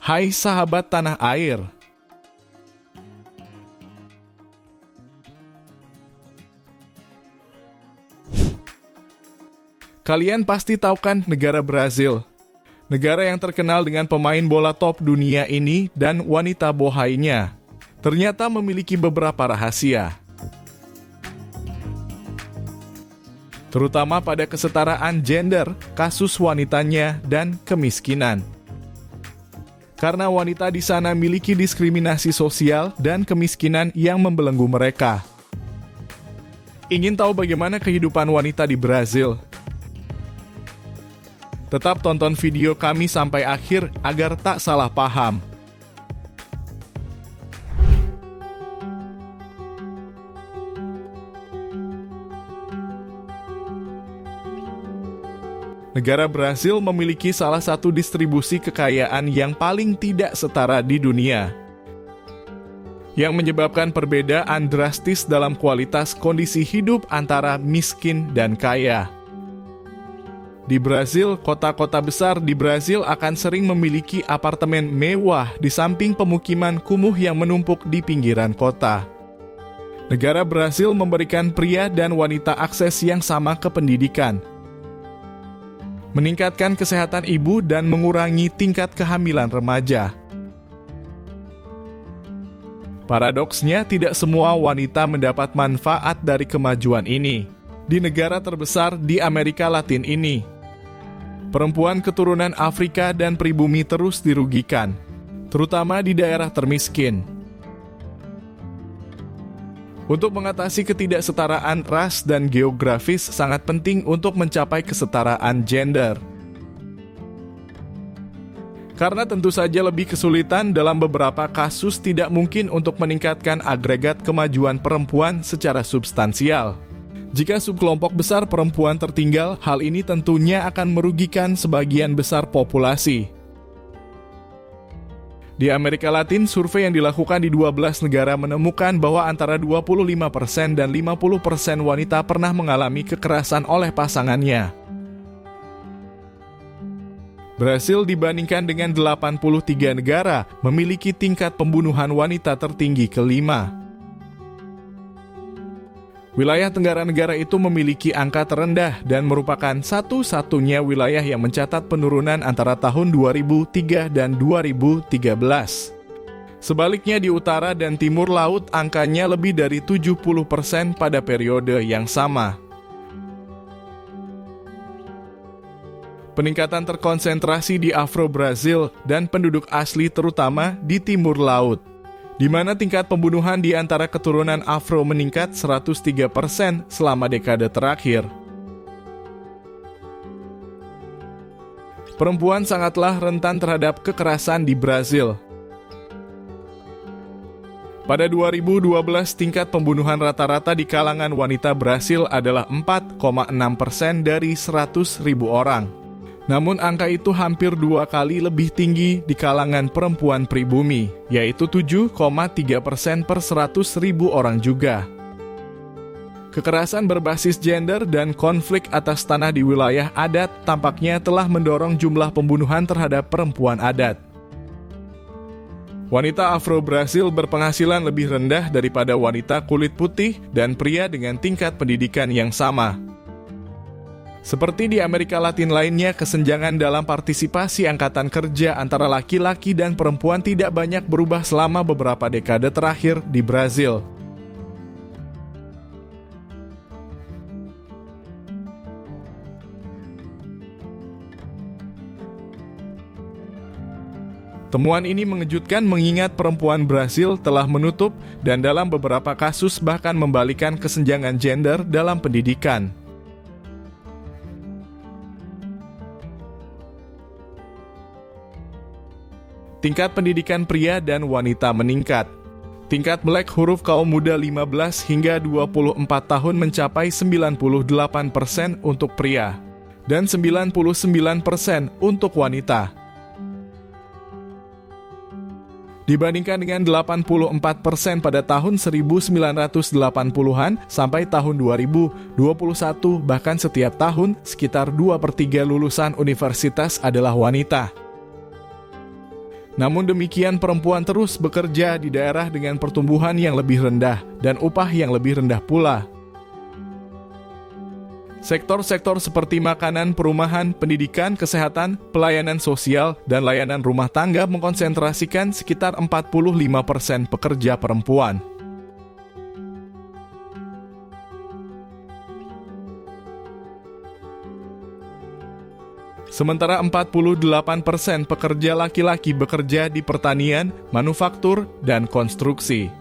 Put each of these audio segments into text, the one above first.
Hai sahabat tanah air. Kalian pasti tahu kan negara Brazil? Negara yang terkenal dengan pemain bola top dunia ini dan wanita bohainya. Ternyata memiliki beberapa rahasia. Terutama pada kesetaraan gender, kasus wanitanya, dan kemiskinan. Karena wanita di sana memiliki diskriminasi sosial dan kemiskinan yang membelenggu mereka. Ingin tahu bagaimana kehidupan wanita di Brazil? Tetap tonton video kami sampai akhir agar tak salah paham. Negara Brazil memiliki salah satu distribusi kekayaan yang paling tidak setara di dunia, yang menyebabkan perbedaan drastis dalam kualitas kondisi hidup antara miskin dan kaya. Di Brazil, kota-kota besar di Brazil akan sering memiliki apartemen mewah di samping pemukiman kumuh yang menumpuk di pinggiran kota. Negara Brazil memberikan pria dan wanita akses yang sama ke pendidikan, meningkatkan kesehatan ibu dan mengurangi tingkat kehamilan remaja. Paradoksnya, tidak semua wanita mendapat manfaat dari kemajuan ini. Di negara terbesar di Amerika Latin ini, perempuan keturunan Afrika dan pribumi terus dirugikan, terutama di daerah termiskin. Untuk mengatasi ketidaksetaraan ras dan geografis sangat penting untuk mencapai kesetaraan gender. Karena tentu saja lebih kesulitan dalam beberapa kasus tidak mungkin untuk meningkatkan agregat kemajuan perempuan secara substansial. Jika subkelompok besar perempuan tertinggal, hal ini tentunya akan merugikan sebagian besar populasi. Di Amerika Latin, survei yang dilakukan di 12 negara menemukan bahwa antara 25% dan 50% wanita pernah mengalami kekerasan oleh pasangannya. Brasil dibandingkan dengan 83 negara memiliki tingkat pembunuhan wanita tertinggi kelima. Wilayah Tenggara Negara itu memiliki angka terendah dan merupakan satu-satunya wilayah yang mencatat penurunan antara tahun 2003 dan 2013. Sebaliknya di utara dan timur laut angkanya lebih dari 70% pada periode yang sama. Peningkatan terkonsentrasi di Afro-Brazil dan penduduk asli terutama di timur laut, di mana tingkat pembunuhan di antara keturunan Afro meningkat 103% selama dekade terakhir. Perempuan sangatlah rentan terhadap kekerasan di Brazil. Pada 2012, tingkat pembunuhan rata-rata di kalangan wanita Brazil adalah 4,6% dari 100.000 orang. Namun angka itu hampir 2 kali lebih tinggi di kalangan perempuan pribumi, yaitu 7,3% per 100.000 orang juga. Kekerasan berbasis gender dan konflik atas tanah di wilayah adat tampaknya telah mendorong jumlah pembunuhan terhadap perempuan adat. Wanita Afro-Brazil berpenghasilan lebih rendah daripada wanita kulit putih dan pria dengan tingkat pendidikan yang sama. Seperti di Amerika Latin lainnya, kesenjangan dalam partisipasi angkatan kerja antara laki-laki dan perempuan tidak banyak berubah selama beberapa dekade terakhir di Brazil. Temuan ini mengejutkan mengingat perempuan Brazil telah menutup dan dalam beberapa kasus bahkan membalikan kesenjangan gender dalam pendidikan. Tingkat pendidikan pria dan wanita meningkat. Tingkat melek huruf kaum muda 15 hingga 24 tahun mencapai 98% untuk pria dan 99% untuk wanita. Dibandingkan dengan 84% pada tahun 1980-an sampai tahun 2021, bahkan setiap tahun sekitar 2/3 lulusan universitas adalah wanita. Namun demikian, perempuan terus bekerja di daerah dengan pertumbuhan yang lebih rendah dan upah yang lebih rendah pula. Sektor-sektor seperti makanan, perumahan, pendidikan, kesehatan, pelayanan sosial, dan layanan rumah tangga mengkonsentrasikan sekitar 45% pekerja perempuan. Sementara 48% pekerja laki-laki bekerja di pertanian, manufaktur, dan konstruksi.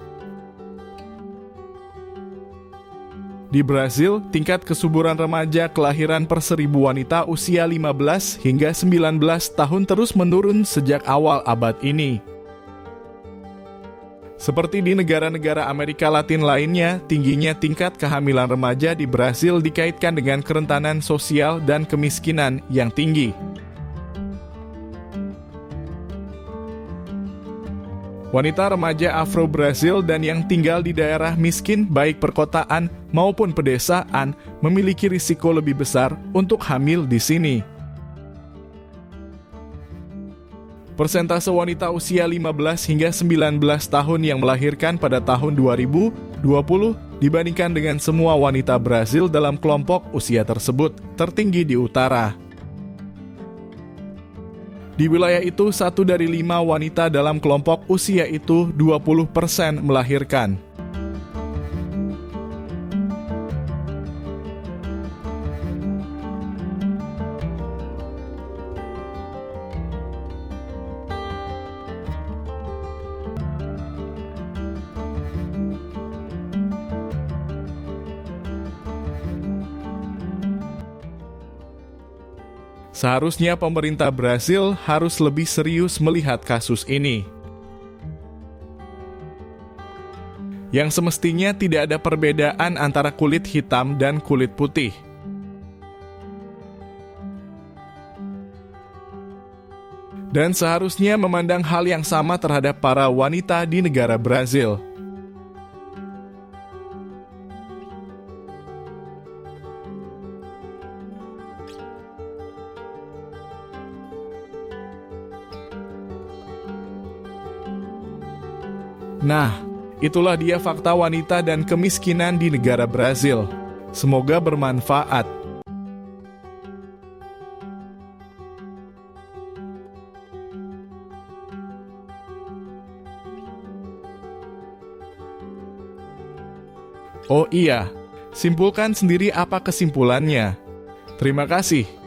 Di Brasil, tingkat kesuburan remaja kelahiran per 1000 wanita usia 15 hingga 19 tahun terus menurun sejak awal abad ini. Seperti di negara-negara Amerika Latin lainnya, tingginya tingkat kehamilan remaja di Brasil dikaitkan dengan kerentanan sosial dan kemiskinan yang tinggi. Wanita remaja Afro-Brasil dan yang tinggal di daerah miskin baik perkotaan maupun pedesaan memiliki risiko lebih besar untuk hamil di sini. Persentase wanita usia 15 hingga 19 tahun yang melahirkan pada tahun 2020 dibandingkan dengan semua wanita Brasil dalam kelompok usia tersebut tertinggi di utara. Di wilayah itu, 1 dari 5 wanita dalam kelompok usia itu 20% melahirkan. Seharusnya pemerintah Brasil harus lebih serius melihat kasus ini. Yang semestinya tidak ada perbedaan antara kulit hitam dan kulit putih. Dan seharusnya memandang hal yang sama terhadap para wanita di negara Brasil. Nah, itulah dia fakta wanita dan kemiskinan di negara Brasil. Semoga bermanfaat. Oh iya, simpulkan sendiri apa kesimpulannya. Terima kasih.